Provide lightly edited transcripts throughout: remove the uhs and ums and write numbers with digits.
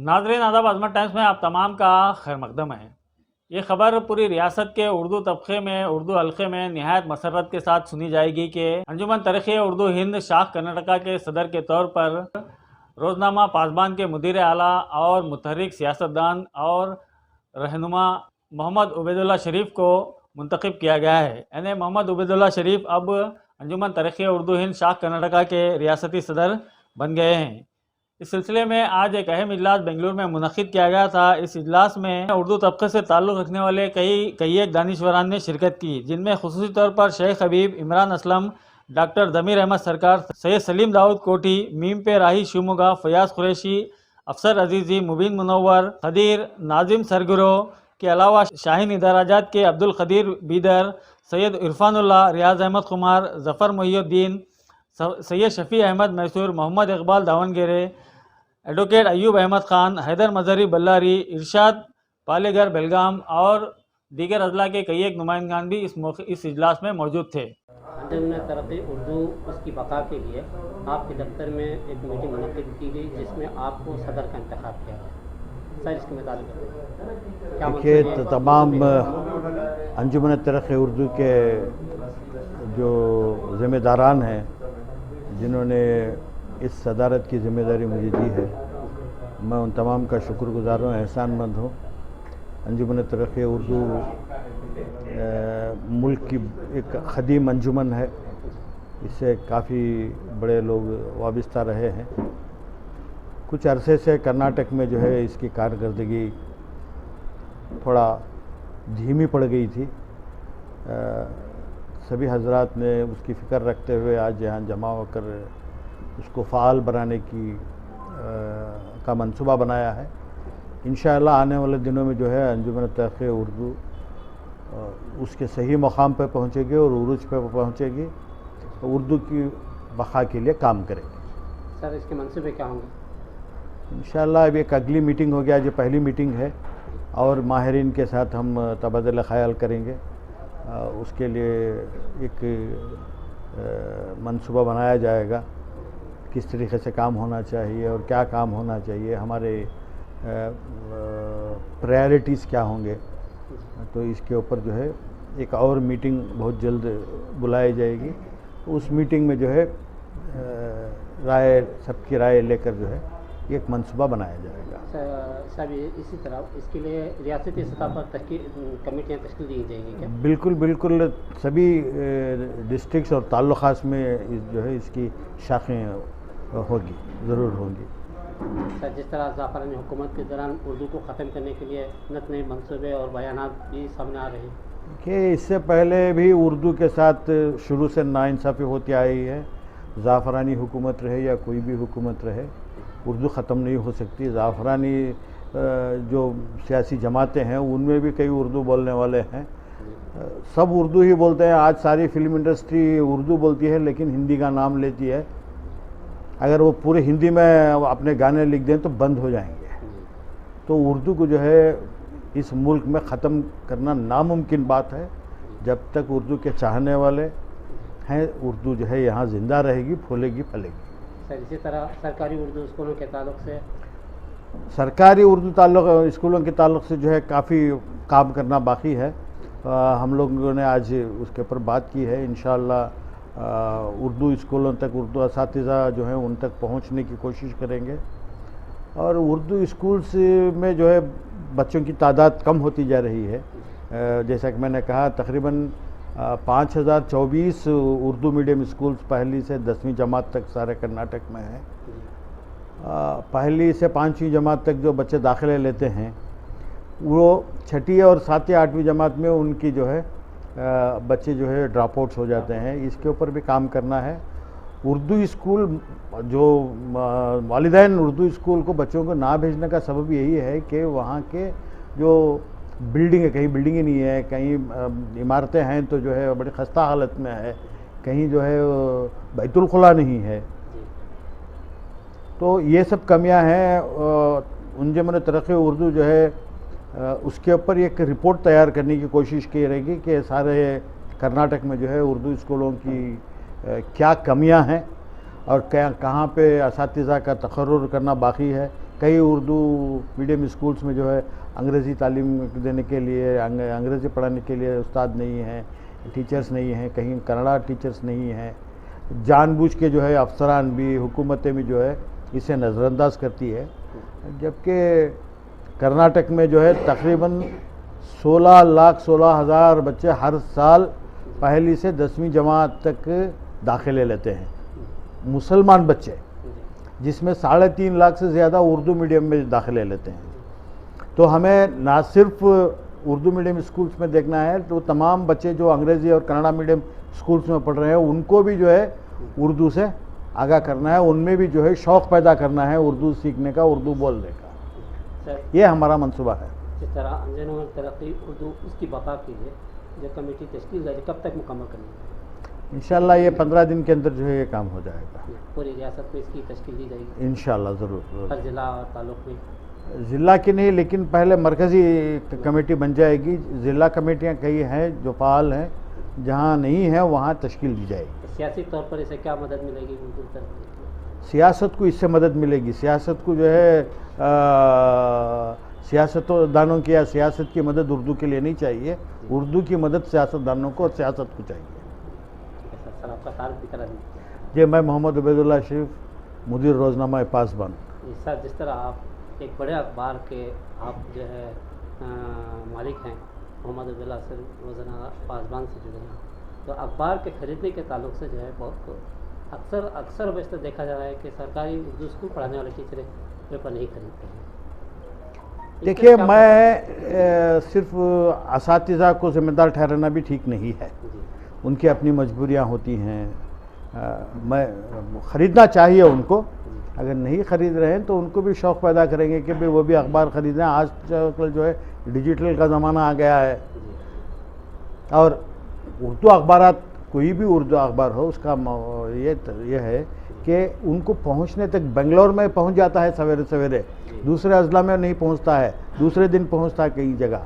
ناظرین آداب، عظمت ٹائمز میں آپ تمام کا خیر مقدم ہے۔ یہ خبر پوری ریاست کے اردو طبقے میں، اردو حلقے میں نہایت مسرت کے ساتھ سنی جائے گی کہ انجمن ترقی اردو ہند شاخ کرناٹکا کے صدر کے طور پر روزنامہ پاسبان کے مدیر اعلیٰ اور متحرک سیاستدان اور رہنما محمد عبید اللہ شریف کو منتخب کیا گیا ہے۔ یعنی محمد عبید اللہ شریف اب انجمن ترقی اردو ہند شاخ کرناٹکا کے ریاستی صدر بن گئے ہیں۔ اس سلسلے میں آج ایک اہم اجلاس بنگلور میں منعقد کیا گیا تھا۔ اس اجلاس میں اردو طبقے سے تعلق رکھنے والے کئی ایک دانشوران نے شرکت کی، جن میں خصوصی طور پر شیخ حبیب، عمران اسلم، ڈاکٹر ضمیر احمد سرکار، سید سلیم داؤد کوٹھی، میم پہ راہی شیوموگا، فیاض قریشی، افسر عزیزی، مبین منور، خدیر، ناظم سرگرو کے علاوہ شاہین ادراجات کے عبدالقدیر بیدر، سید عرفان اللہ، ریاض احمد قمار، ظفر محی الدین، سید شفیع احمد میسور، محمد اقبال داونگیرے، ایڈوکیٹ ایوب احمد خان، حیدر مظہری بلاری، ارشاد پالیگر بیلگام اور دیگر اضلاع کے کئی ایک نمائندگان بھی اس اجلاس میں موجود تھے۔ انجمن ترقی اردو اس کی بقا کے لیے آپ کے دفتر میں ایک میٹنگ منعقد کی گئی، جس میں آپ کو صدر کا انتخاب کیا گیا۔ سر اس کے متعلق دیکھیے، تمام انجمن ترقی اردو کے جو ذمہ داران ہیں، جنہوں نے اس صدارت کی ذمہ داری مجھے دی ہے، میں ان تمام کا شکر گزار ہوں، احسان مند ہوں۔ انجمن ترقی اردو ملک کی ایک قدیم انجمن ہے، اس سے کافی بڑے لوگ وابستہ رہے ہیں۔ کچھ عرصے سے کرناٹک میں جو ہے اس کی کارکردگی تھوڑا دھیمی پڑ گئی تھی۔ سبھی حضرات نے اس کی فکر رکھتے ہوئے آج یہاں جمع ہو کر اس کو فعال بنانے کا منصوبہ بنایا ہے۔ انشاءاللہ آنے والے دنوں میں جو ہے انجمن ترقی اردو اس کے صحیح مقام پہ پہنچے گی اور عروج پہ پہنچے گی، اردو کی بقا کے لیے کام کرے گی۔ سر اس کے منصوبے کیا ہوں گے؟ انشاءاللہ اب ایک اگلی میٹنگ ہو گیا، جو پہلی میٹنگ ہے، اور ماہرین کے ساتھ ہم تبادلہ خیال کریں گے۔ اس کے لیے ایک منصوبہ بنایا جائے گا، کس طریقے سے کام ہونا چاہیے اور کیا کام ہونا چاہیے، ہمارے پرائرٹیز کیا ہوں گے۔ تو اس کے اوپر جو ہے ایک اور میٹنگ بہت جلد بلائی جائے گی۔ اس میٹنگ میں جو ہے سب کی رائے لے کر جو ہے ایک منصوبہ بنایا جائے گا۔ صاحب اسی طرح اس کے لیے ریاستی سطح پر کمیٹیاں تشکیل دی جائیں گی کیا؟ بالکل سبھی ڈسٹرکٹس اور تعلقات میں جو ہے اس کی شاخیں ہوگی، ضرور ہوں گی۔ سر جس طرح زعفرانی حکومت کے دوران اردو کو ختم کرنے کے لیے نئے منصوبے اور بیانات بھی سامنے آ رہے ہیں کہ اس سے پہلے بھی اردو کے ساتھ شروع سے ناانصافی ہوتی آئی ہے۔ زعفرانی حکومت رہے یا کوئی بھی حکومت رہے، اردو ختم نہیں ہو سکتی۔ زعفرانی جو سیاسی جماعتیں ہیں ان میں بھی کئی اردو بولنے والے ہیں، سب اردو ہی بولتے ہیں۔ آج ساری فلم انڈسٹری اردو بولتی ہے لیکن ہندی کا نام لیتی ہے۔ اگر وہ پورے ہندی میں اپنے گانے لکھ دیں تو بند ہو جائیں گے۔ تو اردو کو جو ہے اس ملک میں ختم کرنا ناممکن بات ہے۔ جب تک اردو کے چاہنے والے ہیں، اردو جو ہے یہاں زندہ رہے گی، پھولے گی، پھلے گی۔ سر اسی طرح سرکاری اردو اسکولوں کے تعلق سے سرکاری اردو اسکولوں کے تعلق سے جو ہے کافی کام کرنا باقی ہے۔ ہم لوگوں نے آج اس کے اوپر بات کی ہے۔ انشاءاللہ اردو اسکولوں تک، اردو اساتذہ جو ہیں ان تک پہنچنے کی کوشش کریں گے، اور اردو اسکولس میں جو ہے بچوں کی تعداد کم ہوتی جا رہی ہے۔ جیسا کہ میں نے کہا، تقریباً 5024 اردو میڈیم اسکولس پہلی سے 10ویں جماعت تک سارے کرناٹک میں ہیں۔ پہلی سے 5ویں جماعت تک جو بچے داخلے لیتے ہیں، وہ 6ٹھی اور 7ویں 8ویں جماعت میں ان کی جو ہے بچے جو ہے ڈراپ آؤٹس ہو جاتے ہیں۔ اس کے اوپر بھی کام کرنا ہے۔ اردو اسکول جو والدین اردو اسکول کو بچوں کو نہ بھیجنے کا سبب یہی ہے کہ وہاں کے جو بلڈنگ ہے، کہیں بلڈنگیں نہیں ہے، کہیں عمارتیں ہیں تو جو ہے بڑی خستہ حالت میں ہے، کہیں جو ہے بیت الخلا نہیں ہے۔ تو یہ سب کمیاں ہیں۔ انجمن ترقی اردو جو ہے اس کے اوپر ایک رپورٹ تیار کرنے کی کوشش کی رہے گی کہ سارے کرناٹک میں جو ہے اردو اسکولوں کی کیا کمیاں ہیں اور کہاں پہ اساتذہ کا تقرر کرنا باقی ہے، کئی اردو میڈیم اسکولس میں جو ہے انگریزی تعلیم دینے کے لیے انگریزی پڑھانے کے لیے استاد نہیں ہیں، ٹیچرز نہیں ہیں، کہیں کنڑا ٹیچرز نہیں ہیں. جان بوجھ کے جو ہے افسران بھی، حکومتیں بھی جو ہے اسے نظر انداز کرتی ہے. جبکہ کرناٹک میں جو ہے تقریباً 16,16,000 بچے ہر سال پہلی سے 10ویں جماعت تک داخلے لیتے ہیں، مسلمان بچے، جس میں 3.5 لاکھ سے زیادہ اردو میڈیم میں داخلے لیتے ہیں. تو ہمیں نہ صرف اردو میڈیم اسکولس میں دیکھنا ہے، تو تمام بچے جو انگریزی اور کنڑا میڈیم اسکولس میں پڑھ رہے ہیں ان کو بھی جو ہے اردو سے آگاہ کرنا ہے، ان میں بھی جو ہے شوق پیدا کرنا ہے اردو سیکھنے کا، اردو بولنے کا. یہ ہمارا منصوبہ ہے. جس طرح انجمن ترقی اردو اس کی بقا کے لیے جو کمیٹی تشکیل ہے کب تک مکمل کرنی ہے؟ انشاءاللہ یہ 15 دن کے اندر جو ہے یہ کام ہو جائے گا. پوری ریاست میں اس کی تشکیل دی جائے گی انشاءاللہ ضرور. ہر ضلع اور تعلق میں؟ ضلع کی نہیں، لیکن پہلے مرکزی کمیٹی بن جائے گی. ضلع کمیٹیاں کئی ہیں جو فعال ہیں، جہاں نہیں ہیں وہاں تشکیل دی جائے گی. سیاسی طور پر اسے کیا مدد ملے گی اردو ترقی؟ سیاست کو اس سے مدد ملے گی. سیاست کو جو ہے سیاستدانوں کی یا سیاست کی مدد اردو کے لیے نہیں چاہیے. اردو کی مدد سیاستدانوں کو اور سیاست کو چاہیے. سر آپ کا تعارف بھی کرا دیجیے. جی، میں محمد عبید اللہ شریف، مدیر روزنامہ پاسبان. سر جس طرح آپ ایک بڑے اخبار کے آپ جو ہے مالک ہیں، محمد عبید اللہ شریف روزنامہ پاسبان سے جڑے ہیں، تو اخبار کے خریدنے کے تعلق سے جو ہے بہت اکثر بیشتر دیکھا جا رہا ہے کہ سرکاری اردو اسکول پڑھانے والے ٹیچریں پیپر نہیں خریدتے ہیں. دیکھیے، میں صرف اساتذہ کو ذمہ دار ٹھہرانا بھی ٹھیک نہیں ہے. ان کی اپنی مجبوریاں ہوتی ہیں. میں خریدنا چاہیے ان کو. اگر نہیں خرید رہے ہیں تو ان کو بھی شوق پیدا کریں گے کہ وہ بھی اخبار خریدیں. آج کل جو ہے ڈیجیٹل کا زمانہ آ گیا ہے، اور اردو اخبارات، کوئی بھی اردو اخبار ہو، اس کا یہ ہے کہ ان کو پہنچنے تک بنگلور میں پہنچ جاتا ہے سویرے سویرے، دوسرے اضلاع میں نہیں پہنچتا ہے، دوسرے دن پہنچتا ہے کئی جگہ.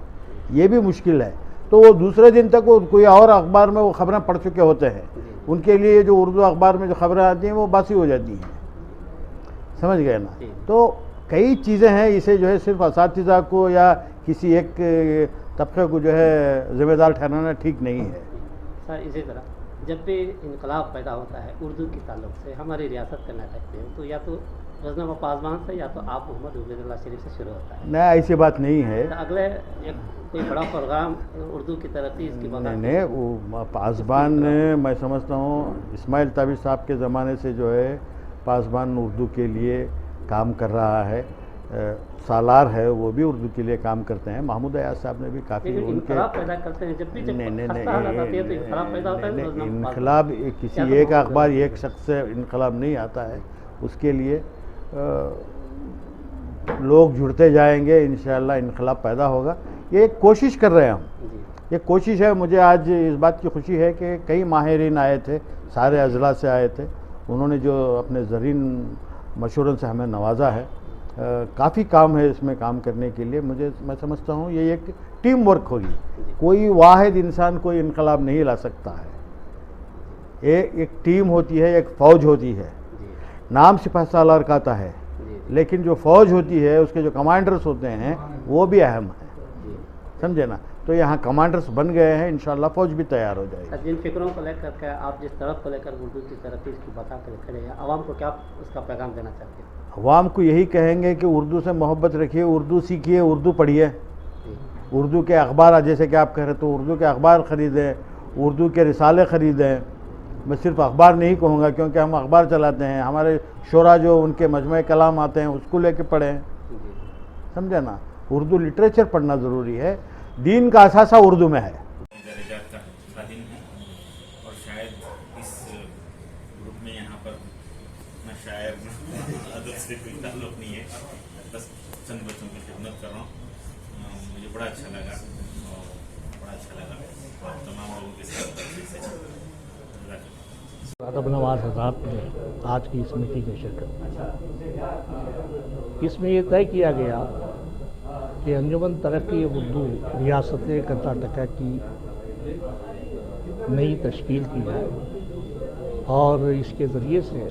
یہ بھی مشکل ہے. تو وہ دوسرے دن تک وہ کوئی اور اخبار میں وہ خبریں پڑھ چکے ہوتے ہیں. ان کے لیے جو اردو اخبار میں جو خبریں آتی ہیں وہ باسی ہو جاتی ہیں. سمجھ گئے نا؟ تو کئی چیزیں ہیں. اسے جو ہے صرف اساتذہ کو یا کسی ایک طبقے کو جو ہے ذمہ دار ٹھہرانا ٹھیک نہیں ہے. سر اسی طرح جب بھی انقلاب پیدا ہوتا ہے اردو کے تعلق سے ہماری ریاست کرناٹک میں، تو یا تو روزنامہ پاسبان سے یا تو آپ محمد عبید اللہ شریف سے شروع ہوتا ہے. نہیں، ایسی بات نہیں ہے. اگلے کوئی بڑا پروگرام اردو کی ترقی اس کی بقا؟ نہیں، وہ پاسبان میں سمجھتا ہوں اسماعیل تابی صاحب کے زمانے سے جو ہے پاسبان اردو کے لیے کام کر رہا ہے. سالار ہے، وہ بھی اردو کے لیے کام کرتے ہیں. محمود ایاز صاحب نے بھی کافی ان کے انقلاب پیدا کرتے ہیں. جب بھی خستہ حالت آتی ہے تو انقلاب پیدا ہوتا ہے. انقلاب کسی ایک اخبار ایک شخص سے انقلاب نہیں آتا ہے. اس کے لیے لوگ جڑتے جائیں گے، انشاءاللہ انقلاب پیدا ہوگا. یہ ایک کوشش کر رہے ہیں ہم. یہ کوشش ہے. مجھے آج اس بات کی خوشی ہے کہ کئی ماہرین آئے تھے، سارے اضلاع سے آئے تھے. انہوں نے جو اپنے زرعین مشوروں سے ہمیں نوازا ہے. کافی کام ہے اس میں کام کرنے کے لیے. میں سمجھتا ہوں یہ ایک ٹیم ورک ہوگی. کوئی واحد انسان کوئی انقلاب نہیں لا سکتا ہے. ایک ٹیم ہوتی ہے، ایک فوج ہوتی ہے. نام سپہ سالار کا آتا ہے، لیکن جو فوج ہوتی ہے اس کے جو کمانڈرز ہوتے ہیں وہ بھی اہم ہیں. سمجھے نا؟ تو یہاں کمانڈرز بن گئے ہیں، انشاءاللہ فوج بھی تیار ہو جائے گی. جن فکروں کو لے کر کے آپ جس طرف کو لے کر اردو کی ترقی اس کی بقا کے لیے کھڑے ہیں، عوام کو کیا اس کا پیغام دینا چاہتے ہیں؟ عوام کو یہی کہیں گے کہ اردو سے محبت رکھیے، اردو سیکھیے، اردو پڑھیے. اردو کے اخبار، جیسے کہ آپ کہہ رہے تو اردو کے اخبار خریدیں، اردو کے رسالے خریدیں. میں صرف اخبار نہیں کہوں گا کیونکہ ہم اخبار چلاتے ہیں. ہمارے شعراء جو ان کے مجموعہ کلام آتے ہیں اس کو لے کے پڑھیں. سمجھے نا؟ اردو لٹریچر پڑھنا ضروری ہے. دین کا اثاثہ اردو میں ہے. درجات کا خادم ہے، اور شاید اس گروپ میں یہاں پر نہ شاعر نہ ادب سے کوئی تعلق نہیں ہے. بس چند بچوں کی خدمت کر رہا ہوں. مجھے بڑا اچھا لگا اور تمام لوگوں کے ساتھ اچھے سے ادب نواز حضرات نے آج کی اس میٹنگ میں شرکت. اس میں یہ طے کیا گیا کہ انجمن ترقی اردو ریاست کرناٹکا کی نئی تشکیل کی ہے، اور اس کے ذریعے سے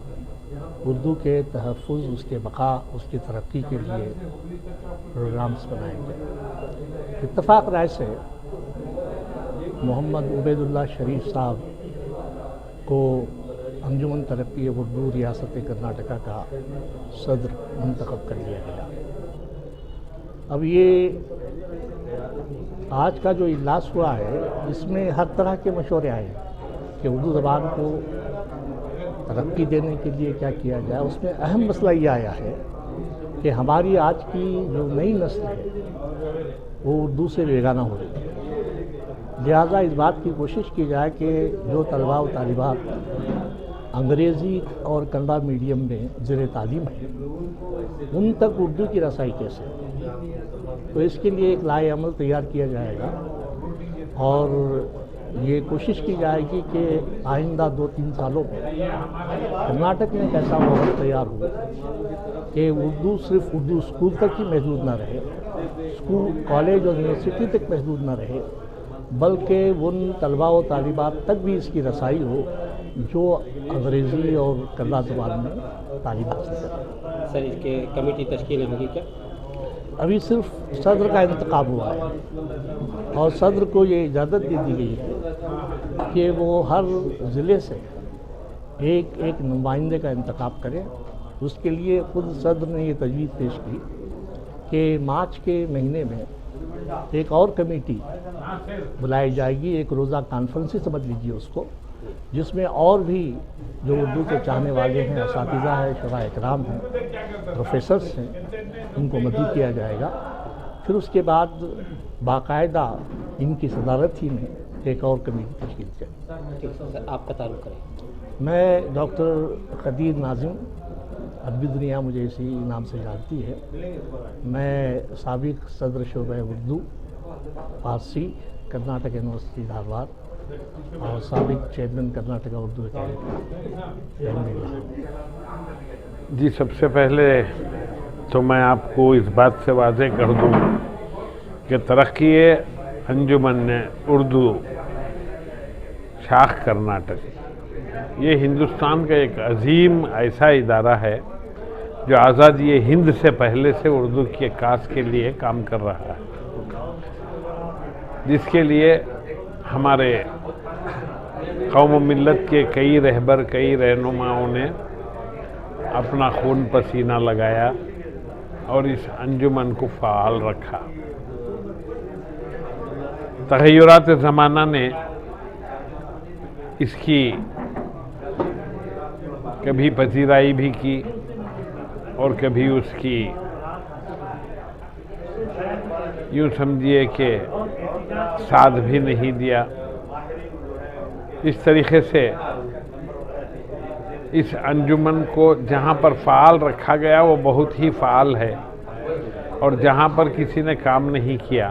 اردو کے تحفظ، اس کے بقا، اس کی ترقی کے لیے پروگرامز بنائیں گے۔ اتفاق رائے سے محمد عبید اللہ شریف صاحب کو انجمن ترقی اردو ریاست کرناٹکا کا صدر منتخب کر لیا گیا۔ اب یہ آج کا جو اجلاس ہوا ہے، اس میں ہر طرح کے مشورے آئے کہ اردو زبان کو ترقی دینے کے لیے کیا کیا جائے۔ اس میں اہم مسئلہ یہ آیا ہے کہ ہماری آج کی جو نئی نسل ہے وہ اردو سے بیگانہ ہو رہی ہے، لہٰذا اس بات کی کوشش کی جائے کہ جو طلباء و طالبات انگریزی اور کنڑا میڈیم میں زیر تعلیم ہیں ان تک اردو کی رسائی کیسے، تو اس کے لیے ایک لائحہ عمل تیار کیا جائے گا اور یہ کوشش کی جائے گی کہ آئندہ 2-3 سالوں میں کرناٹک میں ایک ایسا ماحول تیار ہو کہ اردو صرف اردو اسکول تک ہی محدود نہ رہے، اسکول، کالج اور یونیورسٹی تک محدود نہ رہے، بلکہ ان طلباء و طالبات تک بھی اس کی رسائی ہو جو انگریزی اور کنڑا زبان میں تعلیم حاصل کریں۔ سر، اس کے کمیٹی تشکیل ہوگی کیا؟ ابھی صرف صدر کا انتخاب ہوا ہے اور صدر کو یہ اجازت دے دی گئی ہے کہ وہ ہر ضلع سے ایک نمائندے کا انتخاب کرے۔ اس کے لیے خود صدر نے یہ تجویز پیش کی کہ مارچ کے مہینے میں ایک اور کمیٹی بلائی جائے گی، ایک روزہ کانفرنس ہی سمجھ لیجیے اس کو، جس میں اور بھی جو اردو کے چاہنے والے ہیں، اساتذہ ہیں، شورائے کرام ہیں، پروفیسرس ہیں، ان کو مدعو کیا جائے گا۔ پھر اس کے بعد باقاعدہ ان کی صدارت ہی میں ایک اور کمیٹی تشکیل کریں۔ ٹھیک ہے سر، آپ کا تعلق کریں۔ میں ڈاکٹر قدیر ناظم، ادبی دنیا مجھے اسی نام سے جانتی ہے، میں سابق صدر شعبہ اردو فارسی کرناٹک یونیورسٹی دھارواڑ اور سابق چیئرمین کرناٹکا اردو اکیڈمی۔ جی، سب سے پہلے تو میں آپ کو اس بات سے واضح کر دوں کہ ترقی انجمن اردو شاخ کرناٹک یہ ہندوستان کا ایک عظیم ایسا ادارہ ہے جو آزادی ہند سے پہلے سے اردو کے عکاس کے لیے کام کر رہا ہے، جس کے لیے ہمارے قوم و ملت کے کئی رہبر، کئی رہنماؤں نے اپنا خون پسینہ لگایا اور اس انجمن کو فعال رکھا۔ تغیرات زمانہ نے اس کی کبھی پذیرائی بھی کی اور کبھی اس کی یوں سمجھیے کہ ساتھ بھی نہیں دیا۔ اس طریقے سے اس انجمن کو جہاں پر فعال رکھا گیا وہ بہت ہی فعال ہے، اور جہاں پر کسی نے کام نہیں کیا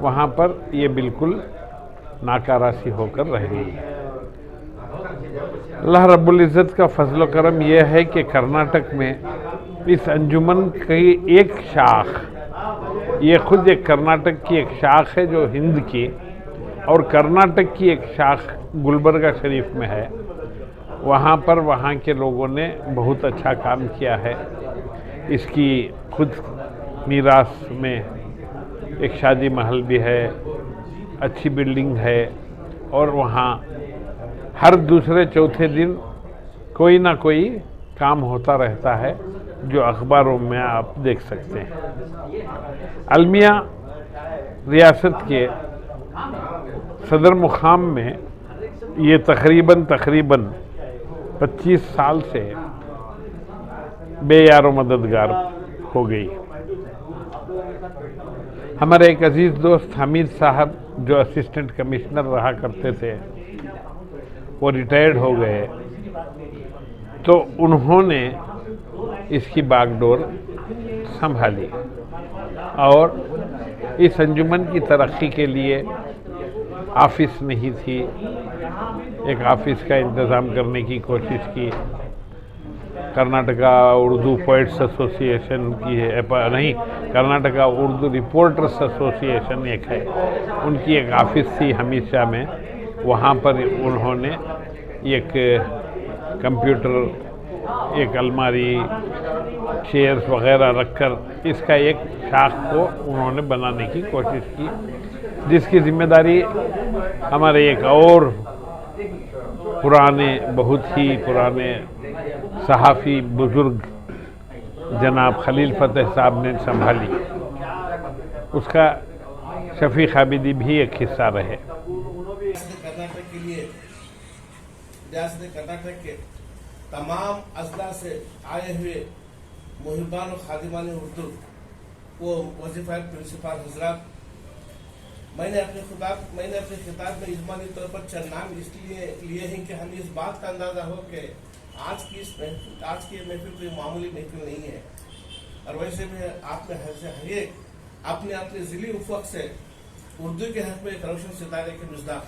وہاں پر یہ بالکل ناکارہ سی ہو کر رہ گئی ہے۔ اللہ رب العزت کا فضل و کرم یہ ہے کہ کرناٹک میں اس انجمن کی ایک شاخ، یہ خود ایک کرناٹک کی ایک شاخ ہے جو ہند کی، اور کرناٹک کی ایک شاخ گلبرگہ شریف میں ہے، وہاں پر وہاں کے لوگوں نے بہت اچھا کام کیا ہے۔ اس کی خود میراث میں ایک شادی محل بھی ہے، اچھی بلڈنگ ہے، اور وہاں ہر دوسرے چوتھے دن کوئی نہ کوئی کام ہوتا رہتا ہے جو اخباروں میں آپ دیکھ سکتے ہیں۔ المیہ ریاست کے صدر مقام میں یہ تقریباً 25 سال سے بے یار و مددگار ہو گئی۔ ہمارے ایک عزیز دوست حمید صاحب جو اسسٹنٹ کمشنر رہا کرتے تھے وہ ریٹائرڈ ہو گئے، تو انہوں نے اس کی باغ ڈور سنبھالی اور اس انجمن کی ترقی کے لیے آفس نہیں تھی، ایک آفس کا انتظام کرنے کی کوشش کی۔ کرناٹکا اردو پوئٹس ایسوسی ایشن کی ہے، نہیں، کرناٹکا اردو رپورٹرس ایسوسی ایشن ایک ہے، ان کی ایک آفس تھی ہمیشہ میں، وہاں پر انہوں نے ایک کمپیوٹر ایک الماری چیئرز وغیرہ رکھ کر اس کا ایک شاخ کو انہوں نے بنانے کی کوشش کی، جس کی ذمہ داری ہمارے ایک اور پرانے، بہت ہی پرانے صحافی بزرگ جناب خلیل فتح صاحب نے سنبھالی۔ اس کا شفیق عابدی بھی ایک حصہ رہے۔ کرناٹک کے لیے ریاست کرناٹک کے تمام اضلاع سے آئے ہوئے محبان و خادمان اردو کو وظیفہ پرنسپال حضرات، میں نے اپنے خطاب میں اجمالی طور پر چند نام اس لیے لیے ہیں کہ ہمیں اس بات کا اندازہ ہو کہ آج کی محفل کوئی معمولی محفل نہیں ہے، اور ویسے بھی آپ میں ہر ایک اپنے ضلعی افق سے اردو کے حق میں ایک روشن ستارے کے مصداق